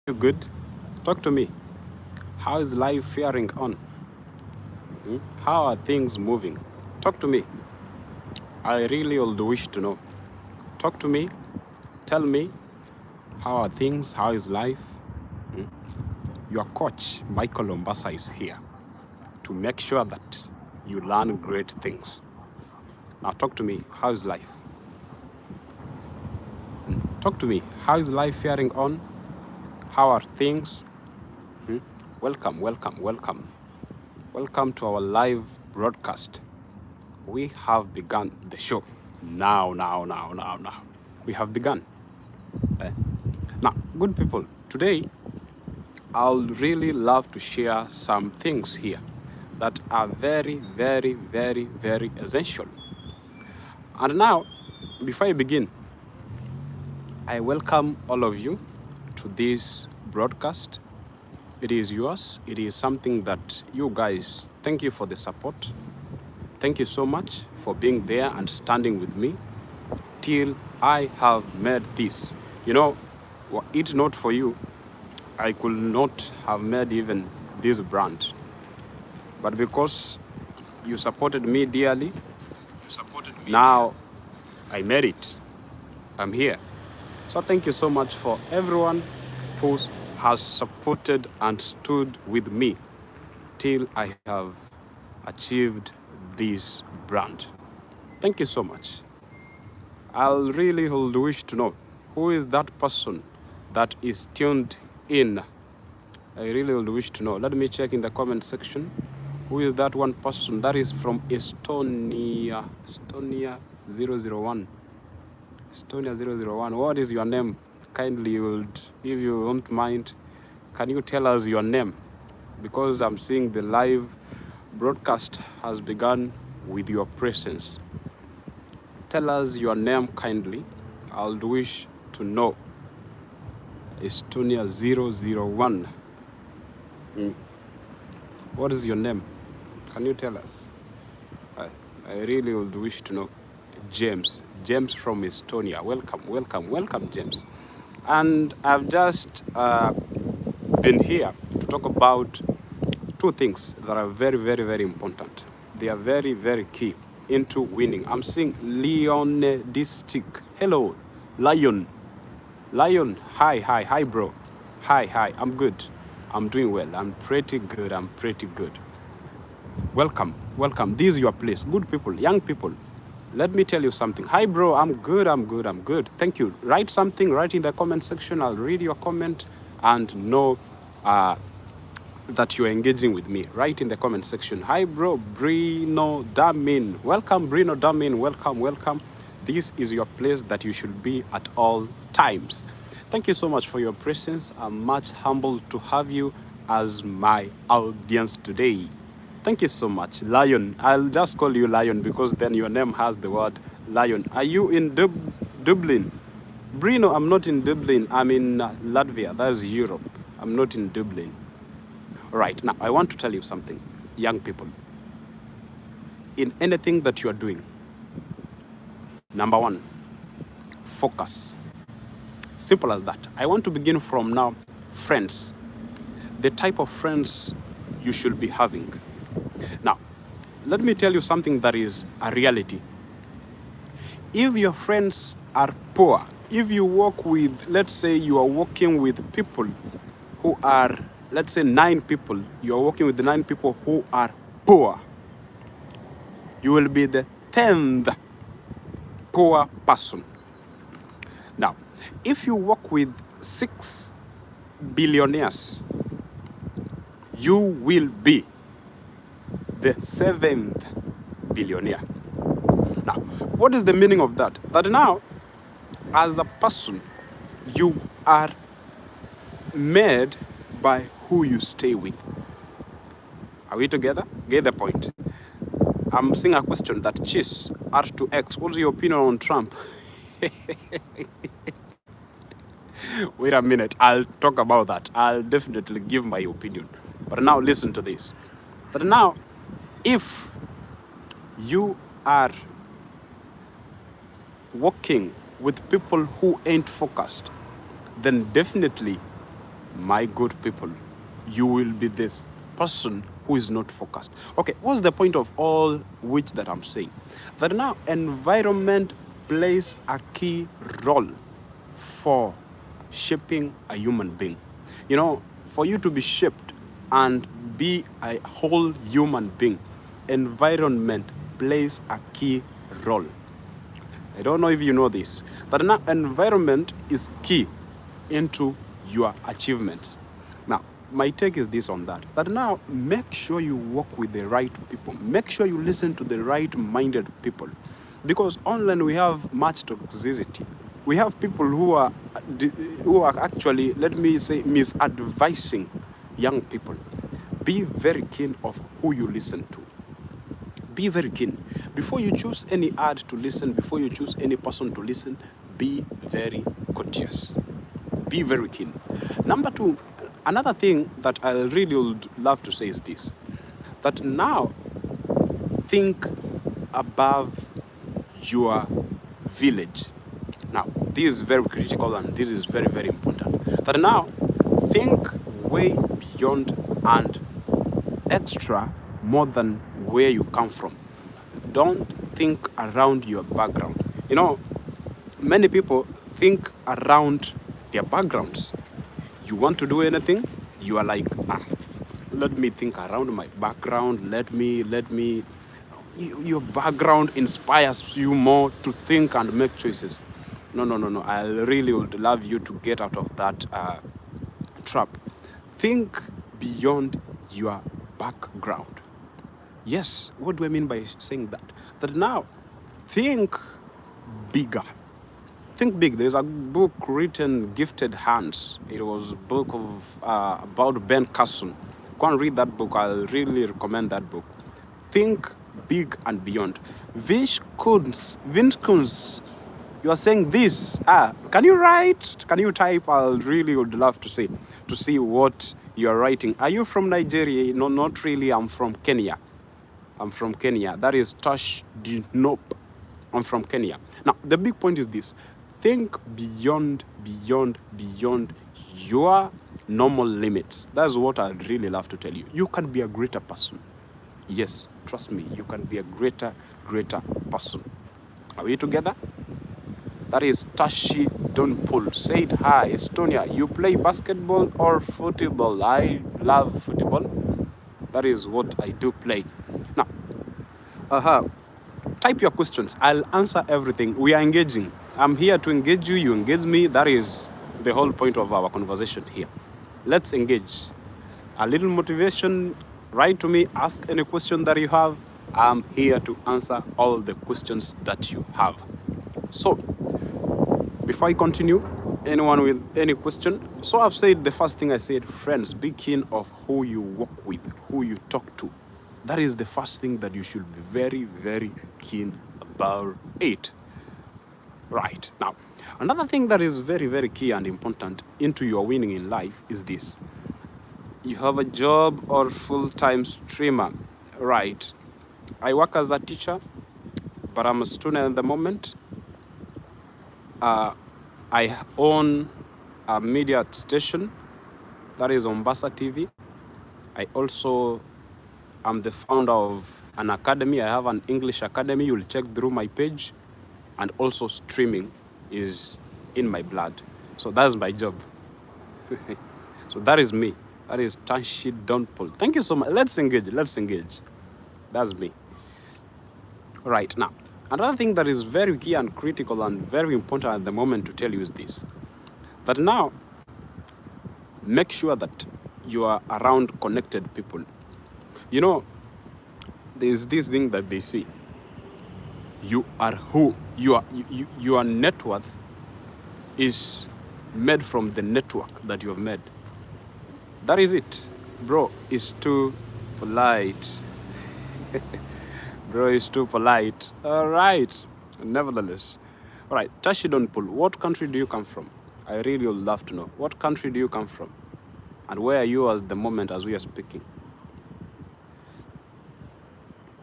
You good? Talk to me. How is life faring on? How are things moving? Talk to me. I really would wish to know. Talk to me. Tell me, how are things? How is life? Your coach, Michael Ombasa, is here to make sure that you learn great things. Now talk to me. How is life? Talk to me. How is life faring on? How are things? Welcome, welcome, welcome. Welcome to our live broadcast. We have begun the show. Now. We have begun. Eh? Now, good people, today I'll really love to share some things here that are very essential. And now, before I begin, I welcome all of you to this broadcast. It is yours. It is something that you guys, thank you for the support. Thank you so much for being there and standing with me till I have made this. You know, were it not for you, I could not have made even this brand. But because you supported me dearly, now I made it. I'm here. So thank you so much for everyone who has supported and stood with me till I have achieved this brand. Thank you so much. I'll really would wish to know who is that person that is tuned in. I really would wish to know. Let me check in the comment section. Who is that one person? That is from Estonia. Estonia 001. Estonia 001. What is your name? Kindly, if you don't mind, can you tell us your name? Because I'm seeing the live broadcast has begun with your presence. Tell us your name kindly. I'll wish to know. Estonia 001. What is your name? Can you tell us? I really would wish to know. James from Estonia. Welcome, James. And I've just been here to talk about two things that are very important. They are very key into winning. I'm seeing Leon District. Hello, Lion. Hi, bro. Hi, I'm good. I'm doing well. I'm pretty good. Welcome. This is your place. Good people, young people. Let me tell you something. Hi, bro. I'm good. Thank you. Write something. Write in the comment section. I'll read your comment and know that you're engaging with me. Write in the comment section. Hi, bro. Brino Damin. Welcome, Brino Damin. Welcome. This is your place that you should be at all times. Thank you so much for your presence. I'm much humbled to have you as my audience today. Thank you so much. Lion. I'll just call you Lion because then your name has the word Lion. Are you in Dublin? Brino, I'm not in Dublin. I'm in Latvia. That is Europe. I'm not in Dublin. All right. Now, I want to tell you something, young people. In anything that you are doing, number one, focus. Simple as that. I want to begin from now. Friends. The type of friends you should be having. Now, let me tell you something that is a reality. If your friends are poor, if you work with, let's say you are working with people who are, let's say 9 people, you are working with the 9 people who are poor, you will be the 10th poor person. Now, if you work with 6 billionaires, you will be the 7th billionaire. Now, what is the meaning of that? That now, as a person, you are made by who you stay with. Are we together? Get the point. I'm seeing a question that Chis R2X. What's your opinion on Trump? Wait a minute. I'll talk about that. I'll definitely give my opinion. But now listen to this. But now, if you are working with people who ain't focused, then definitely my good people, you will be this person who is not focused. Okay, what's the point of all which that I'm saying? That now environment plays a key role for shaping a human being. You know, for you to be shaped and be a whole human being, environment plays a key role. I don't know if you know this, that now environment is key into your achievements. Now, my take is this on that, that now make sure you work with the right people. Make sure you listen to the right-minded people. Because online we have much toxicity. We have people who are actually, let me say, misadvising young people. Be very keen of who you listen to. Be very keen. Before you choose any ad to listen, before you choose any person to listen, be very courteous. Be very keen. Number two, another thing that I really would love to say is this, that now think above your village. Now, this is very critical and this is very, very important. That now think way beyond and extra more than where you come from. Don't think around your background. You know, many people think around their backgrounds. You want to do anything, you are like, let me think around my background. Let me. Your background inspires you more to think and make choices. No. I really would love you to get out of that trap. Think beyond your background. Yes, what do I mean by saying that? That now, think bigger. Think big. There's a book written, Gifted Hands. It was a book of about Ben Carson. Go and read that book. I'll really recommend that book. Think big and beyond. Vince Kunz, you are saying this. Can you write? Can you type? I really would love to see what you are writing. Are you from Nigeria? No, not really. I'm from Kenya. That is Tash Dinop. I'm from Kenya. Now, the big point is this. Think beyond your normal limits. That's what I'd really love to tell you. You can be a greater person. Yes, trust me, you can be a greater person. Are we together? That is Tashi Donpul. Said, hi, Estonia, you play basketball or football? I love football. That is what I do play. Now, type your questions. I'll answer everything. We are engaging. I'm here to engage you. You engage me. That is the whole point of our conversation here. Let's engage. A little motivation. Write to me. Ask any question that you have. I'm here to answer all the questions that you have. So, before I continue, anyone with any question? So I've said the first thing I said, friends, be keen of who you work with, who you talk to. That is the first thing that you should be very, very keen about it. Right. Now, another thing that is very, very key and important into your winning in life is this. You have a job or full-time streamer. Right. I work as a teacher, but I'm a student at the moment. I own a media station, that is Ombasa TV. I also am the founder of an academy. I have an English academy. You'll check through my page. And also streaming is in my blood. So that's my job. So that is me. That is Tashi Donpol. Thank you so much. Let's engage. That's me. Right now. Another thing that is very key and critical and very important at the moment to tell you is this. That now, make sure that you are around connected people. You know, there's this thing that they say. You are who? Your net worth is made from the network that you have made. That is it. Bro, it's too polite. Bro, it's too polite. All right. Nevertheless. All right. Tashi Donpul, what country do you come from? I really would love to know. What country do you come from? And where are you at the moment as we are speaking?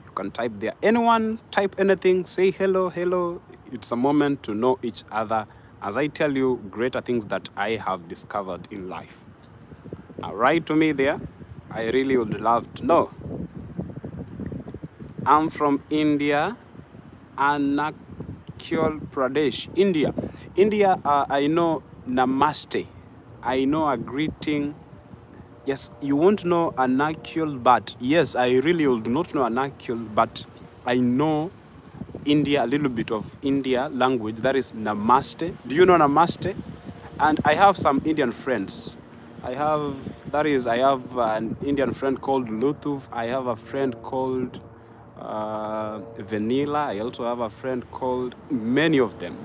You can type there. Anyone, type anything. Say hello. It's a moment to know each other as I tell you greater things that I have discovered in life. Write to me there. I really would love to know. I'm from India, Arunachal Pradesh, India. India, I know Namaste. I know a greeting. Yes, you won't know Arunachal, but yes, I really would not know Arunachal, but I know India, a little bit of India language, that is Namaste. Do you know Namaste? And I have some Indian friends. I have an Indian friend called Lutuf. I have a friend called Vanilla. I also have a friend called, many of them.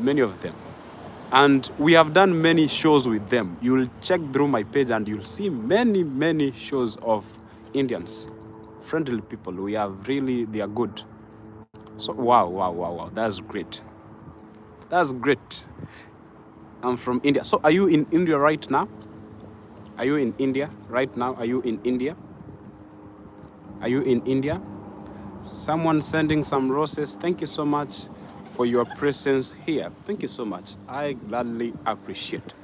And we have done many shows with them. You'll check through my page and you'll see many shows of Indians. Friendly people. They are good. So, wow. That's great. That's great. I'm from India. So, are you in India right now? Are you in India right now? Are you in India? Are you in India? Someone sending some roses. Thank you so much for your presence here. Thank you so much. I gladly appreciate.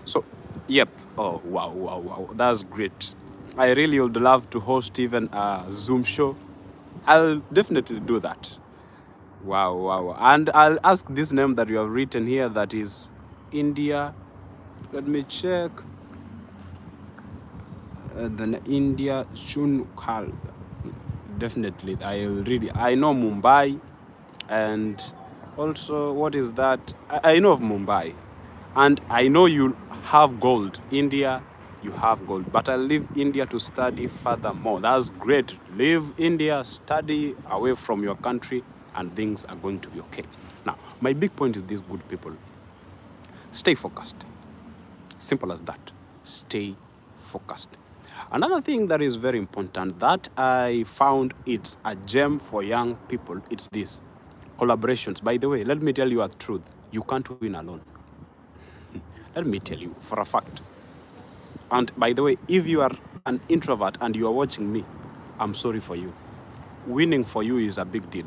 So, yep. Oh, wow. That's great. I really would love to host even a Zoom show. I'll definitely do that. Wow. And I'll ask this name that you have written here, that is India. Let me check. Then India Shunkal. Definitely, I know Mumbai, and also, what is that? I know of Mumbai, and I know you have gold. India, you have gold, but I leave India to study furthermore. That's great. Leave India, study away from your country, and things are going to be okay. Now, my big point is this, good people. Stay focused. Simple as that. Stay focused. Another thing that is very important that I found it's a gem for young people, it's this. Collaborations. By the way, let me tell you a truth. You can't win alone. Let me tell you for a fact. And by the way, if you are an introvert and you are watching me, I'm sorry for you. Winning for you is a big deal.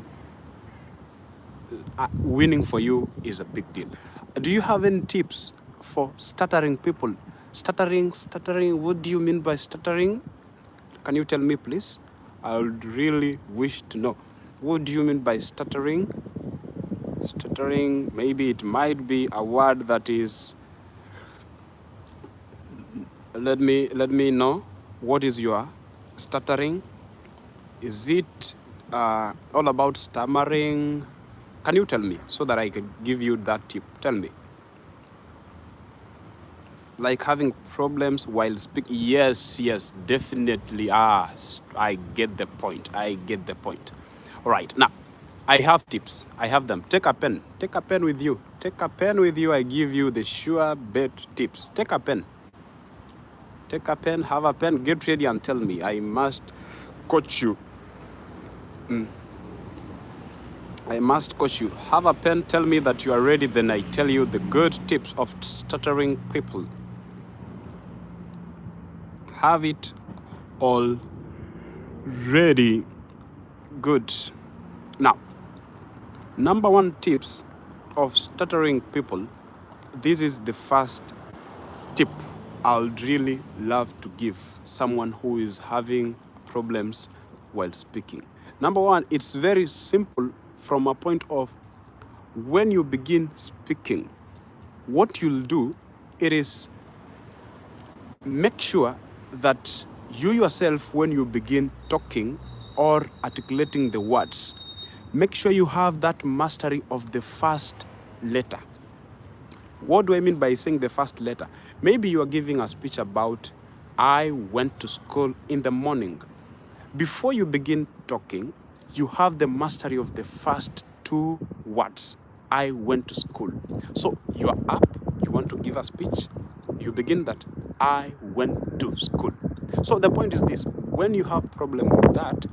Winning for you is a big deal. Do you have any tips for stuttering people? Stuttering, what do you mean by stuttering? Can you tell me, please? I would really wish to know. What do you mean by stuttering? Stuttering, maybe it might be a word that is... Let me know. What is your stuttering? Is it all about stammering? Can you tell me so that I can give you that tip? Tell me. Like having problems while speaking. Yes, definitely. I get the point. All right, now, I have tips. I have them. Take a pen with you. I give you the sure bet tips. Take a pen, have a pen, get ready and tell me. I must coach you. Have a pen, tell me that you are ready, then I tell you the good tips of stuttering people. Have it all ready. Good. Now, number one tips of stuttering people. This is the first tip I'd really love to give someone who is having problems while speaking. Number one, it's very simple from a point of when you begin speaking. What you'll do, it is make sure that you yourself, when you begin talking or articulating the words, make sure you have that mastery of the first letter. What do I mean by saying the first letter? Maybe you are giving a speech about, I went to school in the morning. Before you begin talking, you have the mastery of the first two words. I went to school. So you are up, you want to give a speech, you begin that, I went to school. So the point is this, when you have problem with that,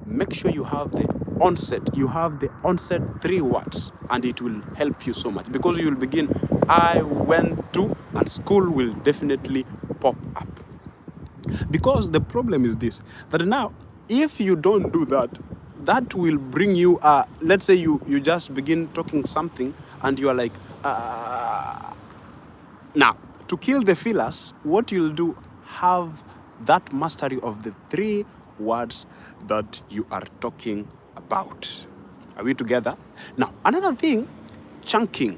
make sure you have the onset. You have the onset 3 words, and it will help you so much, because you will begin, I went to, and school will definitely pop up. Because the problem is this, that now, if you don't do that, that will bring you, let's say you just begin talking something, and you are like, now, to kill the fillers, what you'll do, have that mastery of the three words that you are talking about. Are we together? Now, another thing, chunking.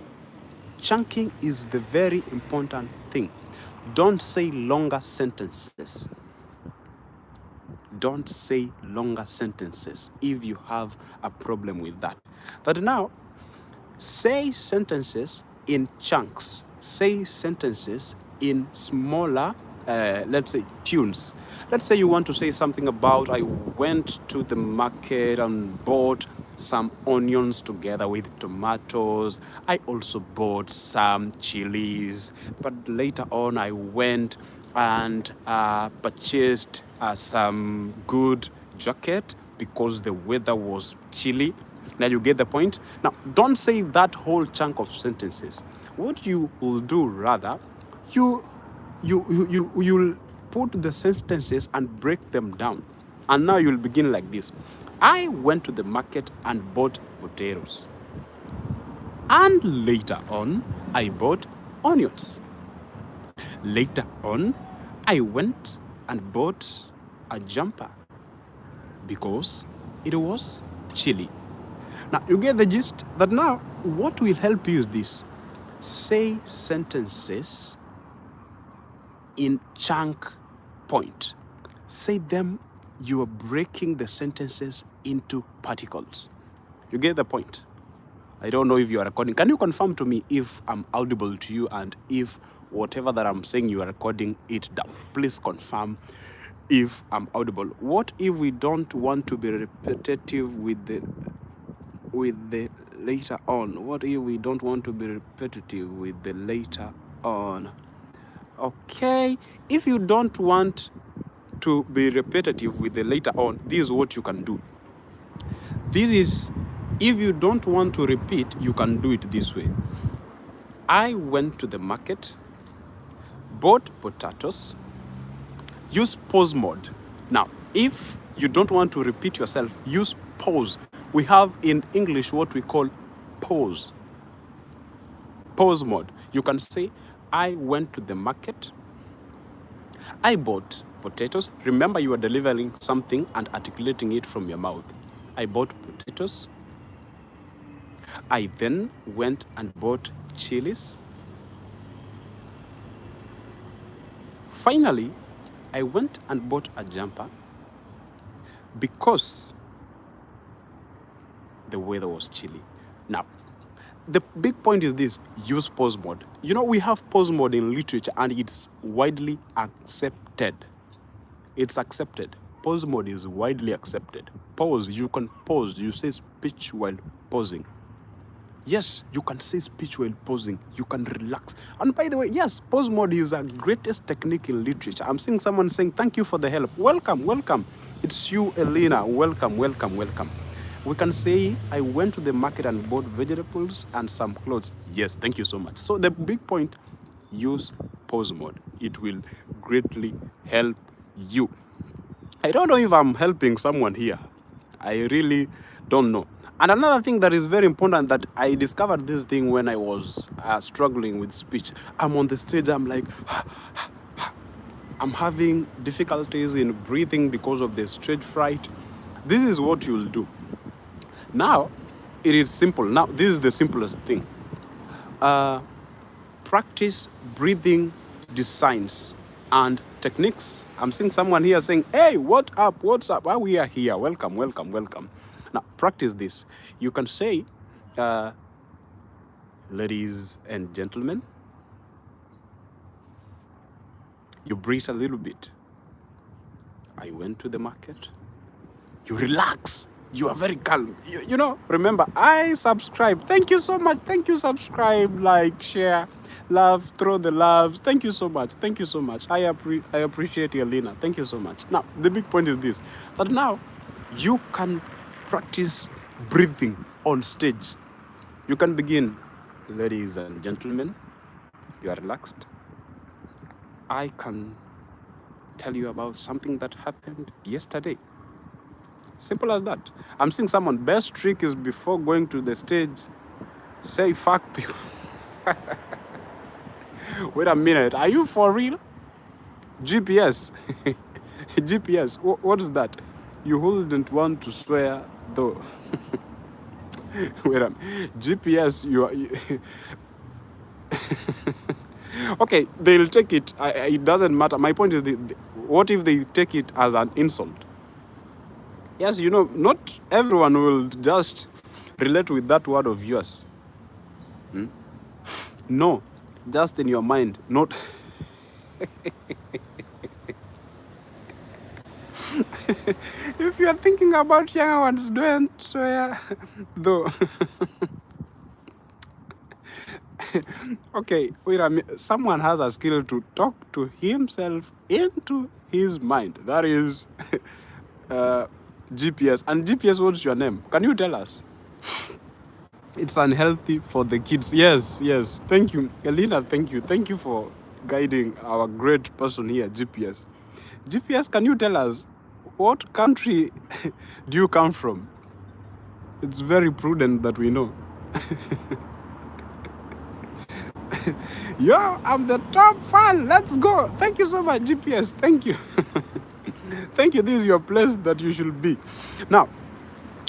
Chunking is the very important thing. Don't say longer sentences. Don't say longer sentences if you have a problem with that. But now, say sentences in chunks. Say sentences in smaller, let's say, tunes. Let's say you want to say something about, I went to the market and bought some onions together with tomatoes. I also bought some chilies. But later on, I went and purchased some good jacket because the weather was chilly. Now you get the point. Now don't say that whole chunk of sentences. What you will do rather, you'll put the sentences and break them down. And now you'll begin like this. I went to the market and bought potatoes. And later on, I bought onions. Later on, I went and bought a jumper because it was chilly. Now, you get the gist that now what will help you is this. Say sentences in chunk point. Say them, you are breaking the sentences into particles. You get the point? I don't know if you are recording. Can you confirm to me if I'm audible to you and if whatever that I'm saying you are recording it down? Please confirm if I'm audible. What if we don't want to be repetitive with the later on? What if we don't want to be repetitive with the later on? Okay, if you don't want to be repetitive with the later on, this is what you can do. This is, if you don't want to repeat, you can do it this way. I went to the market, bought potatoes, use pause mode. Now, if you don't want to repeat yourself, use pause. We have in English what we call pause. Pause mode. You can say, I went to the market, I bought potatoes. Remember, you are delivering something and articulating it from your mouth. I bought potatoes. I then went and bought chilies. Finally, I went and bought a jumper because the weather was chilly. Now, the big point is this: use pause mode. You know, we have pause mode in literature and it's widely accepted. It's accepted. Pause mode is widely accepted. Pause, you can pause. You say speech while pausing. Yes, you can say speech while pausing. You can relax. And by the way, yes, pause mode is a greatest technique in literature. I'm seeing someone saying, thank you for the help. Welcome, welcome. It's you, Elena. Welcome, welcome, welcome. We can say, I went to the market and bought vegetables and some clothes. Yes, thank you so much. So the big point, use pause mode. It will greatly help you. I don't know if I'm helping someone here. I really don't know. And another thing that is very important, that I discovered this thing when I was struggling with speech. I'm on the stage, I'm like, I'm having difficulties in breathing because of the stage fright. This is what you'll do. Now, it is simple. Now, this is the simplest thing. Practice breathing designs and techniques. I'm seeing someone here saying, hey, what up? What's up? Why we are here? Welcome, welcome, welcome. Now, practice this. You can say, ladies and gentlemen, you breathe a little bit. I went to the market. You relax. You are very calm. You know, remember, I subscribe. Thank you so much. Thank you. Subscribe, like, share, love, throw the loves. Thank you so much. Thank you so much. I appreciate you, Alina. Thank you so much. Now, the big point is this, that now you can practice breathing on stage. You can begin, ladies and gentlemen, you are relaxed. I can tell you about something that happened yesterday. Simple as that. I'm seeing someone, best trick is before going to the stage, say fuck people. Wait a minute, are you for real? GPS. GPS. What is that? You wouldn't want to swear though. Wait a minute. GPS. Okay, they'll take it. It doesn't matter. My point is, what if they take it as an insult? Yes, you know, not everyone will just relate with that word of yours. No, just in your mind, not. If you're thinking about younger ones, don't swear, though. Okay, wait a minute. Someone has a skill to talk to himself into his mind. That is GPS. And GPS, what's your name? Can you tell us? It's unhealthy for the kids. Yes, yes. Thank you, Elena. Thank you. Thank you for guiding our great person here, GPS. GPS, can you tell us what country do you come from? It's very prudent that we know. Yo, I'm the top fan. Let's go. Thank you so much, GPS. Thank you. Thank you. This is your place that you should be. Now,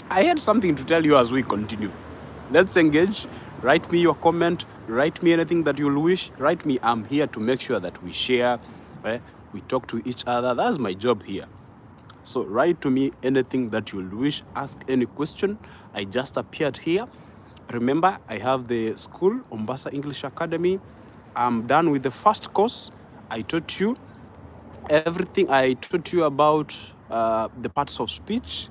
I had something to tell you as we continue. Let's engage. Write me your comment. Write me anything that you'll wish. Write me. I'm here to make sure that we share. We talk to each other. That's my job here. So write to me anything that you'll wish. Ask any question. I just appeared here. Remember, I have the school, Ombasa English Academy. I'm done with the first course. I taught you everything. I taught you about the parts of speech.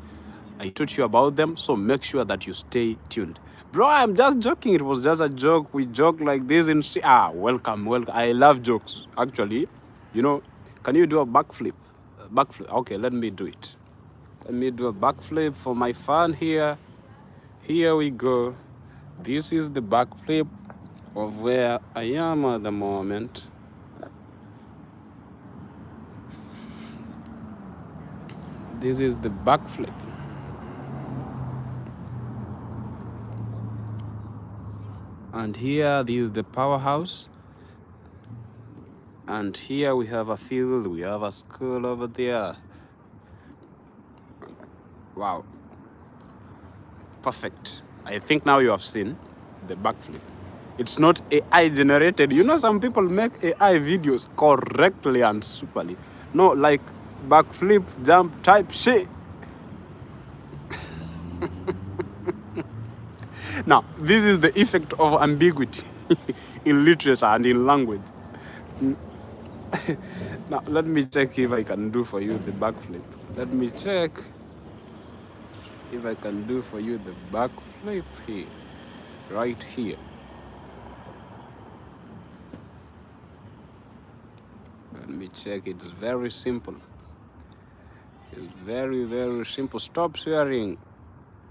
I taught you about them. So make sure that you stay tuned. Bro, I'm just joking. It was just a joke. We joke like this in... welcome. I love jokes, actually. You know, can you do a backflip? Backflip. Okay, let me do it. Let me do a backflip for my fan here. Here we go. This is the backflip of where I am at the moment. This is the backflip. And here, this is the powerhouse. And here we have a field, we have a school over there. Wow. Perfect. I think now you have seen the backflip. It's not AI generated. You know, some people make AI videos correctly and superly. No, like backflip, jump type shit. Now, this is the effect of ambiguity in literature and in language. Now, let me check if I can do for you the backflip. Let me check if I can do for you the backflip here, right here. Let me check. It's very simple. It's very, very simple. Stop swearing.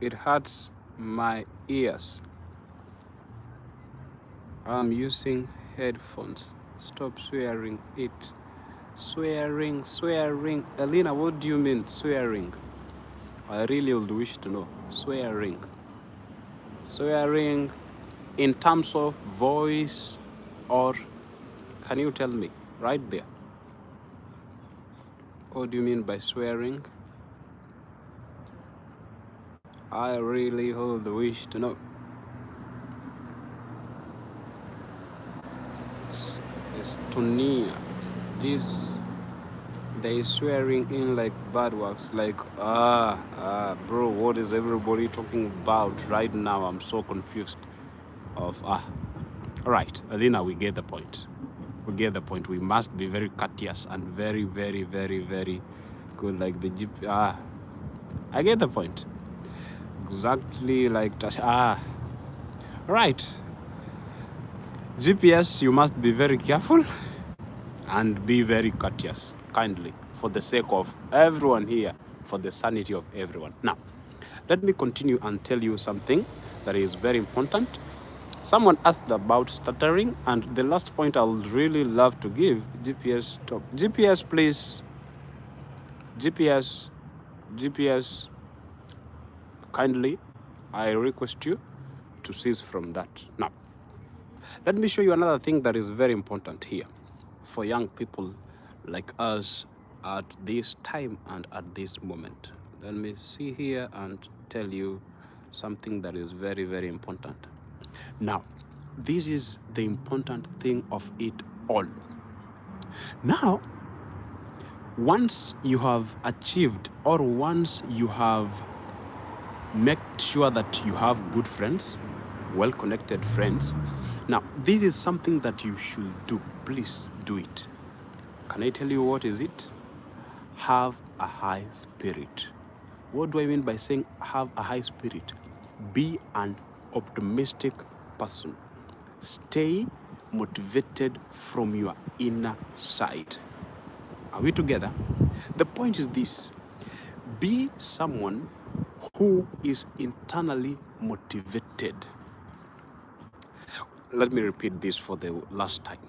It hurts my ears. I'm using headphones. Stop swearing it. Swearing. Elena, what do you mean, swearing? I really would wish to know. Swearing. Swearing in terms of voice, or can you tell me right there? What do you mean by swearing? I really hold the wish to know. Estonia. They swearing in like bad works, like bro, what is everybody talking about right now? I'm so confused. All right, Alina, we get the point. We must be very courteous and very, very, very, very good, like the GP. I get the point. Exactly like that. Right. GPS, you must be very careful and be very courteous, kindly, for the sake of everyone here, for the sanity of everyone. Now, let me continue and tell you something that is very important. Someone asked about stuttering, and the last point I would really love to give, GPS, stop. GPS, please. GPS, kindly, I request you to cease from that. Now, let me show you another thing that is very important here for young people like us at this time and at this moment. Let me see here and tell you something that is very, very important. Now, this is the important thing of it all. Now, once you have achieved, or once you have made sure that you have good friends, well-connected friends, now this is something that you should do. Please do it. Can I tell you what is it? Have a high spirit. What do I mean by saying have a high spirit? Be an optimistic person. Stay motivated from your inner side. Are we together? The point is this: be someone who is internally motivated. Let me repeat this for the last time.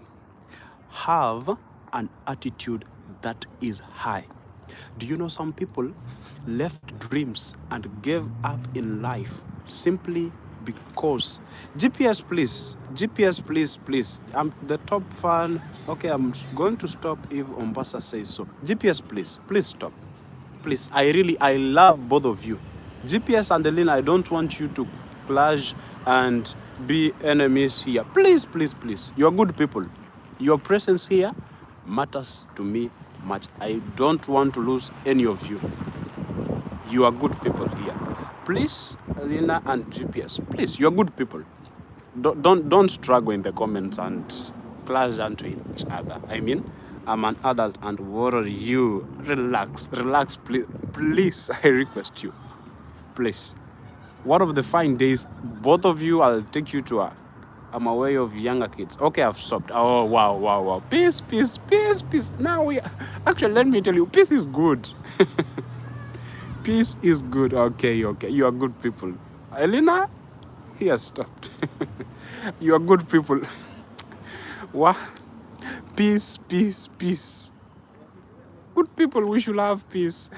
Have an attitude that is high. Do you know some people left dreams and gave up in life simply because GPS, please. I'm the top fan. Okay, I'm going to stop if Ombasa says so. GPS, please stop. Please, I love both of you. GPS and Elena, I don't want you to clash and be enemies here. Please. You're good people. Your presence here matters to me much. I don't want to lose any of you. You are good people here. Please, Elena and GPS, please, you're good people. Don't struggle in the comments and clash into each other. I mean, I'm an adult and worry you. Relax, please, I request you. Please. One of the fine days, both of you, I'll take you to I'm aware of younger kids. Okay, I've stopped. Oh, wow. Peace. Now actually, let me tell you, peace is good. Peace is good. Okay. You are good people. Elena, he has stopped. You are good people. What? Peace. Good people, we should have peace.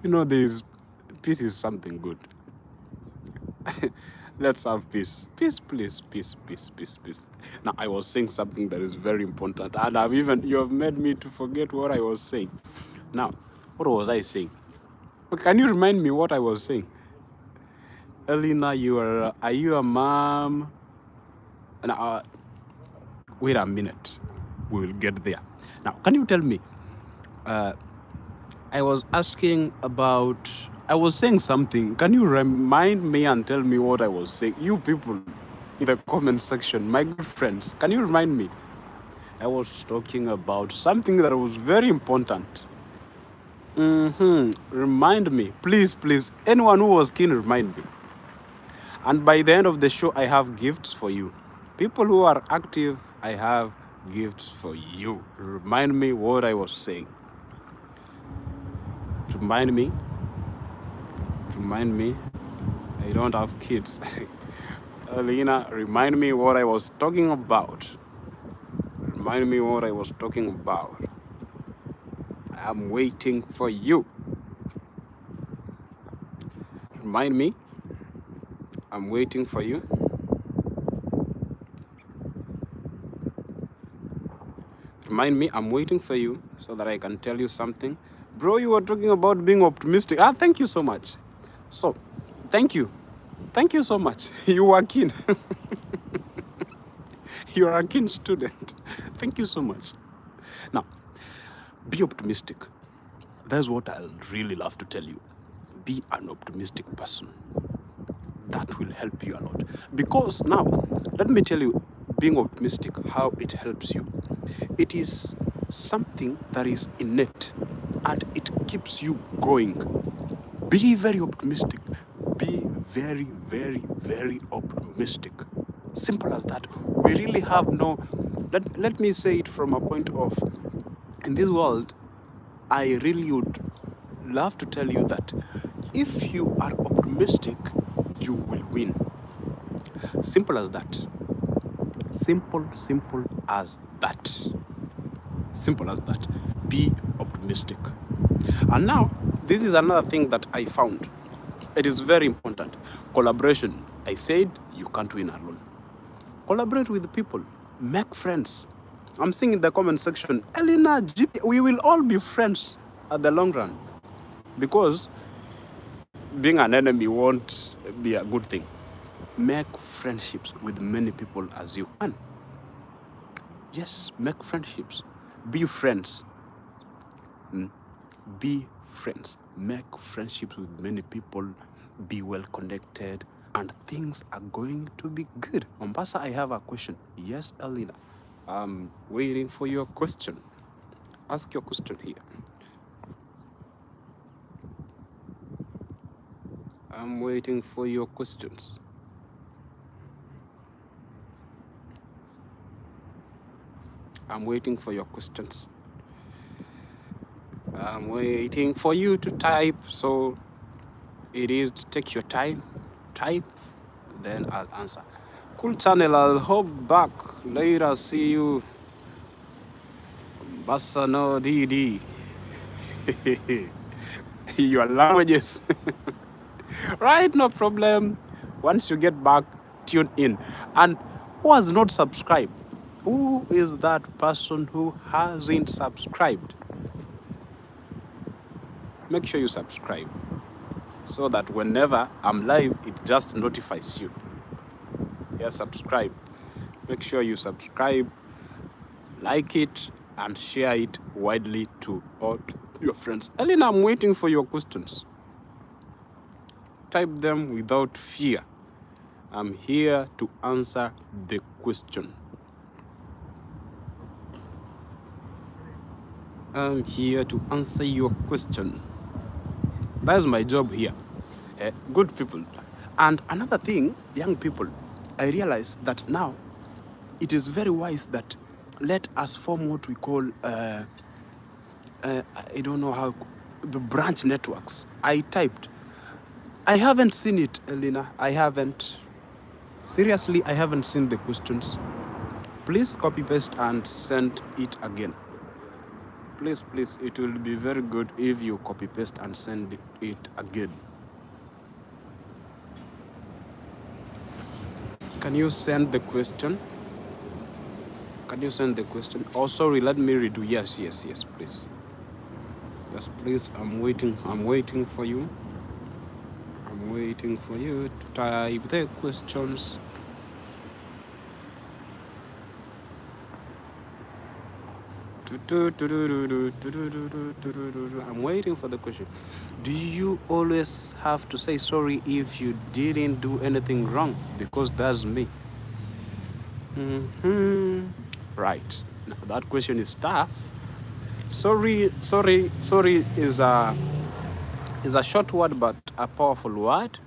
You know, peace is something good. Let's have peace. Peace, please. Peace. Now, I was saying something that is very important, and you have made me to forget what I was saying. Now, what was I saying? Can you remind me what I was saying? Elena, are you a mom? Now, wait a minute. We will get there. Now, can you tell me? I was saying something. Can you remind me and tell me what I was saying? You people in the comment section, my good friends, can you remind me? I was talking about something that was very important. Remind me, please. Anyone who was keen, remind me. And by the end of the show, I have gifts for you. People who are active, I have gifts for you. Remind me what I was saying. Remind me. I don't have kids. Elena, remind me what I was talking about. I'm waiting for you. Remind me. I'm waiting for you. Remind me, I'm waiting for you so that I can tell you something. Bro, you were talking about being optimistic. Thank you so much. So, thank you. Thank you so much. You are keen. You are a keen student. Thank you so much. Now, be optimistic. That's what I really love to tell you. Be an optimistic person. That will help you a lot. Because now, let me tell you, being optimistic, how it helps you. It is something that is innate and it keeps you going. Be very optimistic. Be very, very, very optimistic. Simple as that. We really have no... Let me say it from a point of... In this world, I really would love to tell you that if you are optimistic, you will win. Simple as that. Simple as that. Simple as that. Be optimistic. And now, this is another thing that I found. It is very important. Collaboration. I said you can't win alone. Collaborate with people. Make friends. I'm seeing in the comment section, Elena, GP, we will all be friends at the long run. Because being an enemy won't be a good thing. Make friendships with many people as you can. Yes, make friendships. Be friends. Be friends. Make friendships with many people. Be well connected. And things are going to be good. Ombasa, I have a question. Yes, Elena. I'm waiting for your question. Ask your question here. I'm waiting for your questions. I'm waiting for your questions. I'm waiting for you to type. So it is, take your time, type, then I'll answer. Cool channel, I'll hop back later. See you. Basano DD. Your languages. Right, no problem. Once you get back, tune in. And who has not subscribed? Who is that person who hasn't subscribed? Make sure you subscribe so that whenever I'm live, it just notifies you. Yeah, subscribe. Make sure you subscribe, like it, and share it widely to all your friends. Elena, I'm waiting for your questions. Type them without fear. I'm here to answer the question. I'm here to answer your question. That's my job here. Good people. And another thing, young people, I realize that now it is very wise that let us form what we call, I don't know how, the branch networks. I typed. I haven't seen it, Elena. I haven't. Seriously, I haven't seen the questions. Please copy paste and send it again. Please, please, it will be very good if you copy paste and send it again. Can you send the question? Can you send the question? Oh, sorry, let me redo. Yes, yes, yes, please. Yes, please, I'm waiting for you. I'm waiting for you to type the questions. I'm waiting for the question. Do you always have to say sorry if you didn't do anything wrong? Because that's me. Right. Now, that question is tough. Sorry is a short word but a powerful word,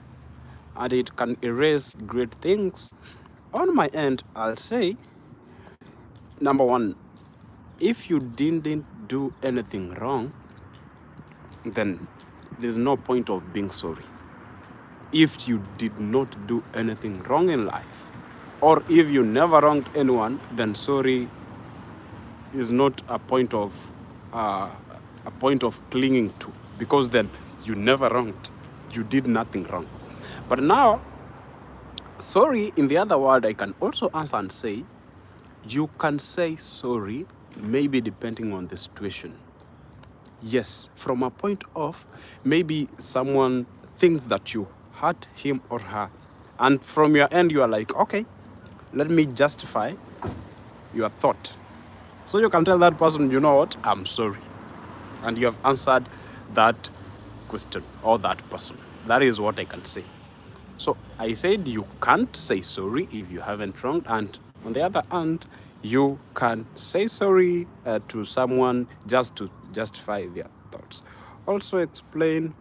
and it can erase great things. On my end, I'll say, number one, if you didn't do anything wrong, then there's no point of being sorry. If you did not do anything wrong in life, or if you never wronged anyone, then sorry is not a point of clinging to, because then you never wronged, you did nothing wrong. But now, sorry, in the other word, I can also answer and say, you can say sorry, maybe depending on the situation. Yes, from a point of maybe someone thinks that you hurt him or her, and from your end you are like, okay, let me justify your thought. So you can tell that person, you know what, I'm sorry. And you have answered that question or that person. That is what I can say. So I said you can't say sorry if you haven't wronged, and on the other hand, you can say sorry to someone just to justify their thoughts. Also explain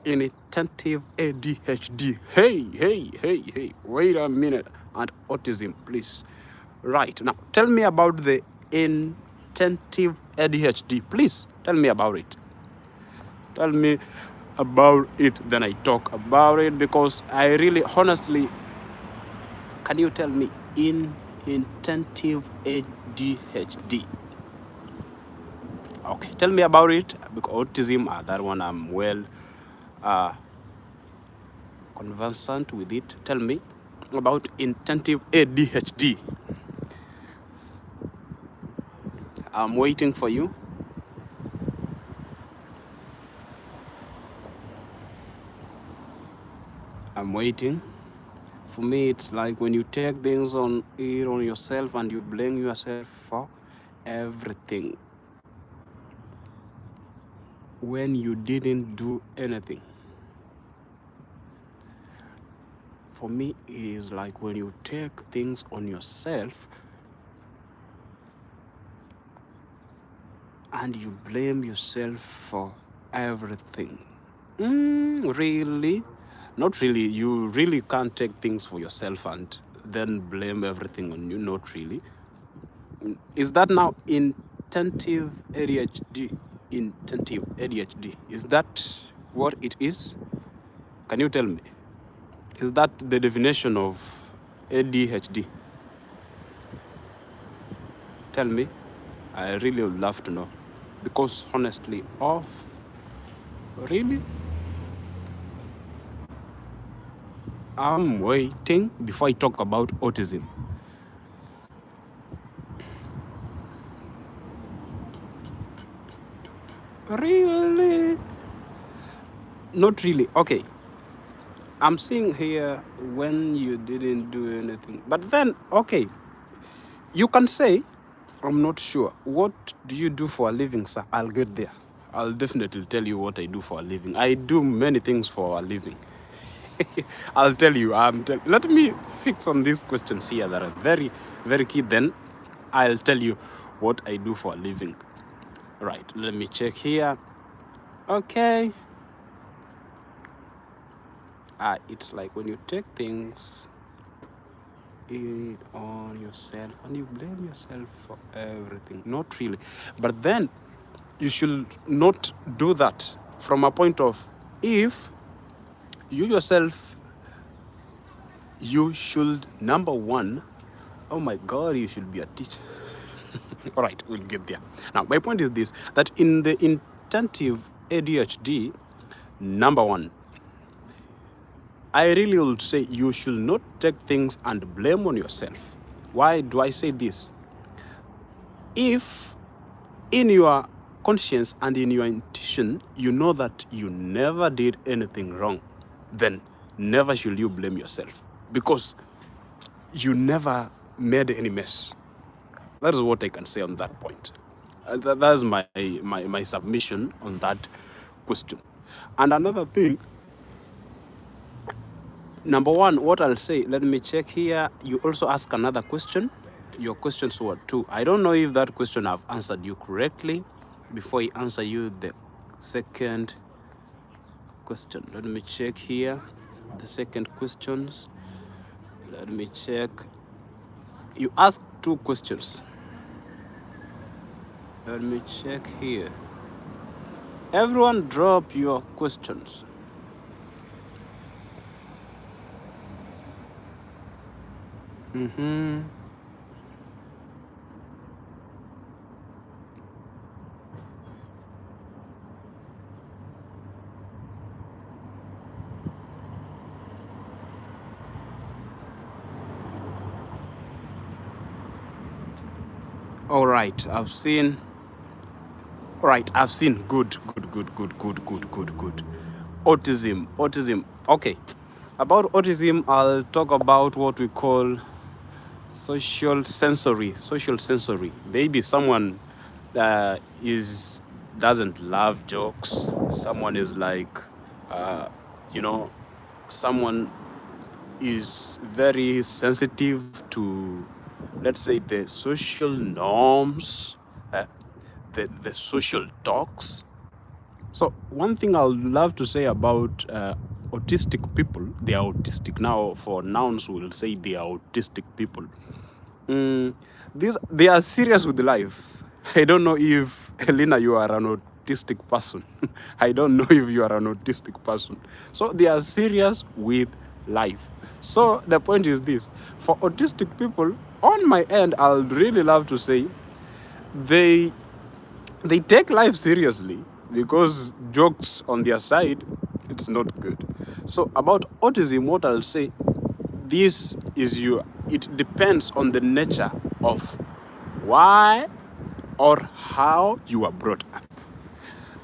inattentive ADHD. Hey, wait a minute. And autism, please. Right, now tell me about the inattentive ADHD. Please tell me about it. Tell me about it, then I talk about it, because I really, honestly, can you tell me inattentive ADHD? Okay, tell me about it, because autism, that one I'm well conversant with it. Tell me about inattentive ADHD. I'm waiting for you. I'm waiting. For me, it's like when you take things on yourself and you blame yourself for everything when you didn't do anything. For me, it is like when you take things on yourself and you blame yourself for everything. Really? Not really. You really can't take things for yourself and then blame everything on you. Not really. Is that now intensive ADHD? Intensive ADHD. Is that what it is? Can you tell me? Is that the definition of ADHD? Tell me. I really would love to know. Because honestly, really? I'm waiting before I talk about autism. Really? Not really. Okay. I'm seeing here when you didn't do anything. But then, okay, you can say, I'm not sure. What do you do for a living, sir? I'll get there. I'll definitely tell you what I do for a living. I do many things for a living. I'll tell you. Let me fix on these questions here that are very, very key. Then I'll tell you what I do for a living. Right, let me check here. Okay. It's like when you take things on yourself and you blame yourself for everything. Not really. But then you should not do that from a point of, if you yourself, you should, number one, oh my God, you should be a teacher. All right, we'll get there. Now, my point is this, that in the intensive ADHD, number one, I really would say you should not take things and blame on yourself. Why do I say this? If in your conscience and in your intuition, you know that you never did anything wrong, then never should you blame yourself, because you never made any mess. That is what I can say on that point. That's my submission on that question. And another thing, number one, what I'll say, let me check here. You also ask another question. Your questions were two. I don't know if that question I've answered you correctly. Before I answer you the second question, let me check here. The second questions. Let me check. You asked two questions. Let me check here. Everyone drop your questions. All right, I've seen. All right, I've seen. Good. Autism. Okay. About autism, I'll talk about what we call social sensory. Maybe someone doesn't love jokes. Someone is like, someone is very sensitive to, let's say, the social norms, the social talks. So one thing I would love to say about autistic people, they are autistic now. For nouns, we'll say they are autistic people. They are serious with life. I don't know if, Helena, you are an autistic person. I don't know if you are an autistic person. So they are serious with life. So the point is this, for autistic people, on my end, I'll really love to say they take life seriously, because jokes on their side, it's not good. So about autism, what I'll say, this is it depends on the nature of why or how you were brought up.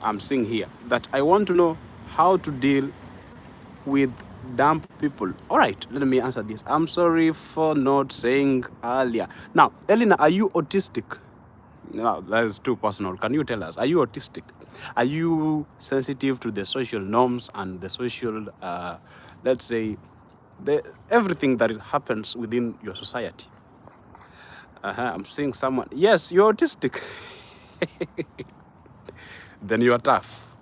I'm saying here that I want to know how to deal with dumb people. All right, let me answer this. I'm sorry for not saying earlier. Now, Elena, are you autistic? No, that is too personal. Can you tell us, are you autistic? Are you sensitive to the social norms and the social, let's say, everything that happens within your society? I'm seeing someone. Yes, you're autistic. Then you are tough.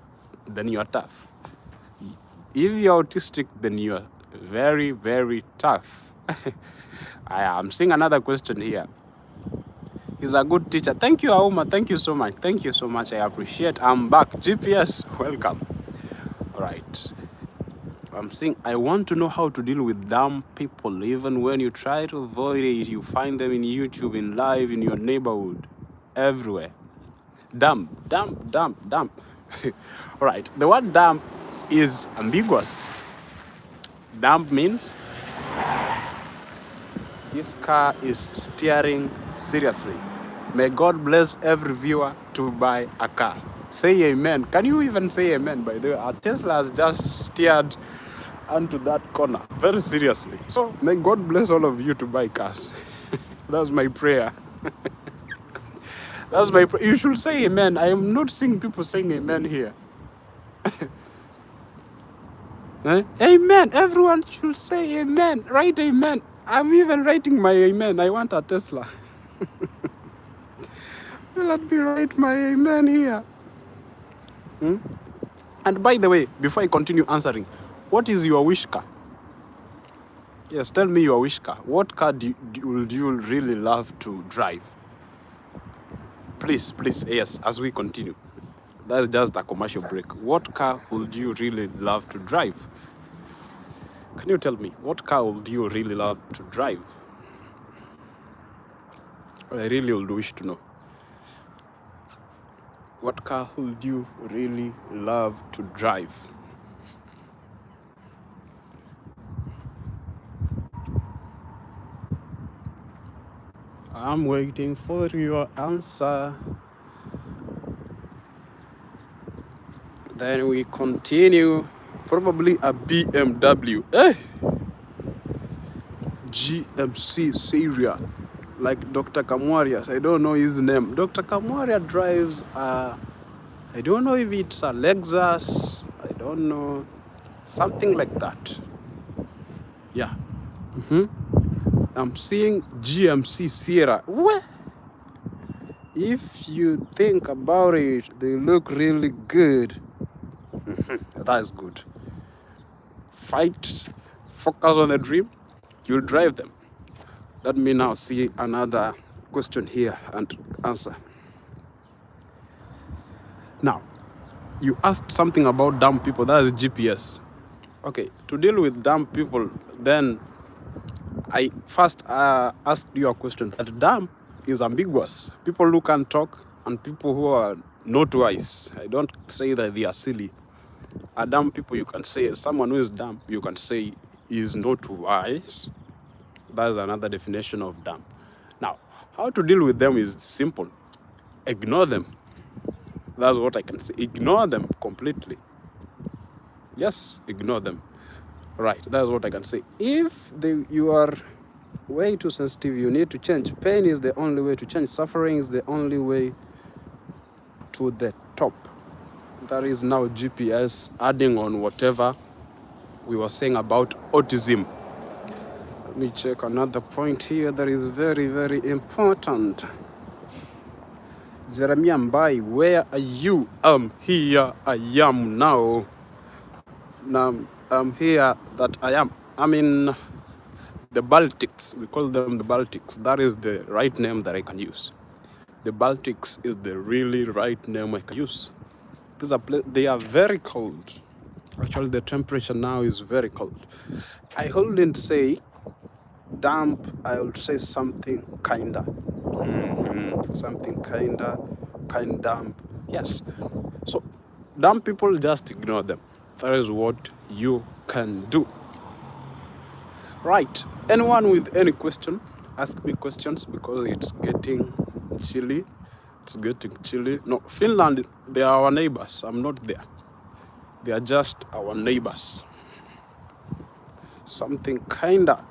Then you are tough. If you're autistic, then you are very, very tough. I'm seeing another question here. He's a good teacher. Thank you, Auma. Thank you so much. Thank you so much. I appreciate. I'm back. GPS, welcome. All right. I'm saying I want to know how to deal with dumb people. Even when you try to avoid it, you find them in YouTube, in live, in your neighborhood, everywhere. Dumb, dumb, dumb, dumb. All right. The word dumb is ambiguous. Dumb means this car is steering seriously. May God bless every viewer to buy a car. Say amen. Can you even say amen, by the way? Our Tesla has just steered onto that corner very seriously. So may God bless all of you to buy cars. That's my prayer. That's my prayer. You should say amen. I am not seeing people saying amen here. Amen. Everyone should say amen. Write amen. I'm even writing my amen. I want a Tesla. Let me write my amen here. And by the way, before I continue answering, what is your wish car? Yes, tell me your wish car. What car would you really love to drive? Please, yes, as we continue. That's just a commercial break. What car would you really love to drive? Can you tell me, what car would you really love to drive? I really would wish to know. What car would you really love to drive? I'm waiting for your answer. Then we continue. Probably a BMW. GMC Syria. Like Dr. Kamwarias. I don't know his name. Dr. Kamwaria drives I don't know if it's a Lexus. I don't know. Something like that. Yeah. I'm seeing GMC Sierra. What? If you think about it, they look really good. That's good. Fight, focus on the dream, you'll drive them. Let me now see another question here and answer. Now, you asked something about dumb people. That is GPS. Okay, to deal with dumb people, then I first asked you a question that dumb is ambiguous. People who can talk and people who are not wise. I don't say that they are silly. A dumb people, you can say, someone who is dumb, you can say is not wise. That's another definition of dumb. Now, how to deal with them is simple. Ignore them. That's what I can say. Ignore them completely. Yes, ignore them. Right, that's what I can say. If you are way too sensitive, you need to change. Pain is the only way to change. Suffering is the only way to the top. That is now GPS adding on whatever we were saying about autism. Let me check another point here that is very, very important. Jeremiah Mbai, where are you? I'm here, I am now. Now, I'm here that I am. I'm in the Baltics. We call them the Baltics. That is the right name that I can use. The Baltics is the really right name I can use. They are very cold. Actually, the temperature now is very cold. I wouldn't say damp, I would say something kinda. Something kinda, kind damp. Yes. So, damp people, just ignore them. That is what you can do. Right. Anyone with any question, ask me questions because it's getting chilly. It's getting chilly. No, Finland, they are our neighbors. I'm not there. They are just our neighbors. Something kinda.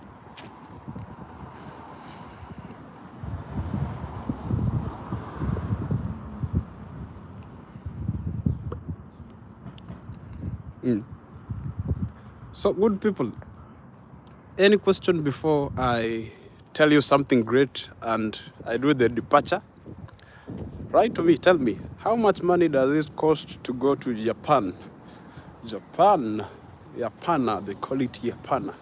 So, good people, any question before I tell you something great and I do the departure? Write to me, tell me, how much money does it cost to go to Japan? Japan, Japana, they call it Japana.